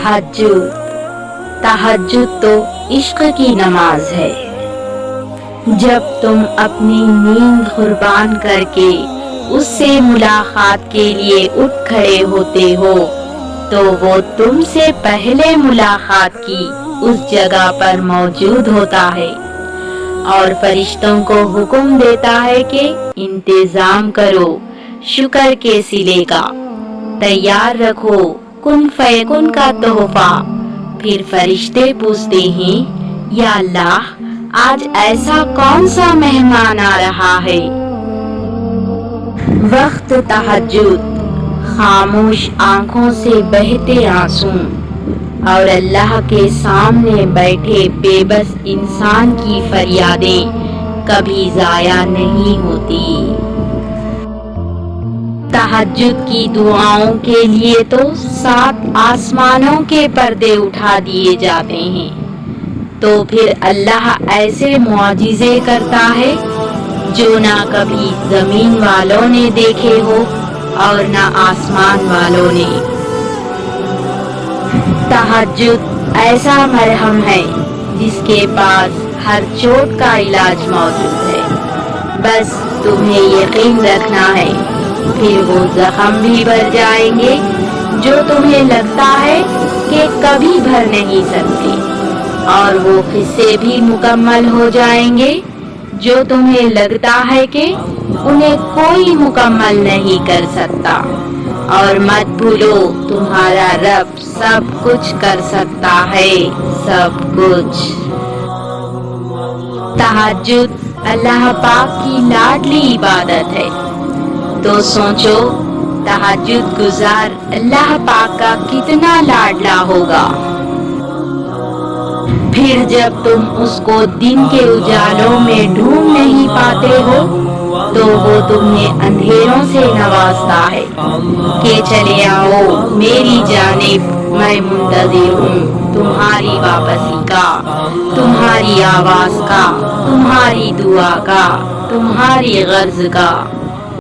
तहज्जुद। तहज्जुद तो इश्क की नमाज है। जब तुम अपनी नींद कुर्बान करके उससे मुलाकात के लिए उठ खड़े होते हो तो वो तुमसे पहले मुलाकात की उस जगह पर मौजूद होता है और फरिश्तों को हुक्म देता है कि इंतजाम करो शुक्र के सिले का, तैयार रखो कुन फयकुन का तोहफा। फिर फरिश्ते पूछते हैं, या अल्लाह, आज ऐसा कौन सा मेहमान आ रहा है। वक्त तहज्जुद, खामोश आंखों से बहते आंसू और अल्लाह के सामने बैठे बेबस इंसान की फरियादें कभी जाया नहीं होती। तहज्जुद की दुआओं के लिए तो 7 आसमानों के पर्दे उठा दिए जाते हैं, तो फिर अल्लाह ऐसे मुआजिज़े करता है जो ना कभी जमीन वालों ने देखे हो और ना आसमान वालों ने। तहज्जुद ऐसा मरहम है जिसके पास हर चोट का इलाज मौजूद है, बस तुम्हें यकीन रखना है। फिर वो जख्म भी भर जाएंगे जो तुम्हें लगता है कि कभी भर नहीं सकते, और वो किस्से भी मुकम्मल हो जाएंगे जो तुम्हें लगता है कि उन्हें कोई मुकम्मल नहीं कर सकता। और मत भूलो, तुम्हारा रब सब कुछ कर सकता है, सब कुछ। तहज्जुद अल्लाह पाक की लाडली इबादत है, तो सोचो तहज्जुद गुजार अल्लाह पाक का कितना लाडला होगा। फिर जब तुम उसको दिन के उजालों में ढूंढ नहीं पाते हो तो वो तुम्हें अंधेरों से नवाजता है कि चले आओ मेरी जानिब, मैं मुंतज़िर हूँ तुम्हारी वापसी का, तुम्हारी आवाज का, तुम्हारी दुआ का, तुम्हारी गर्ज का।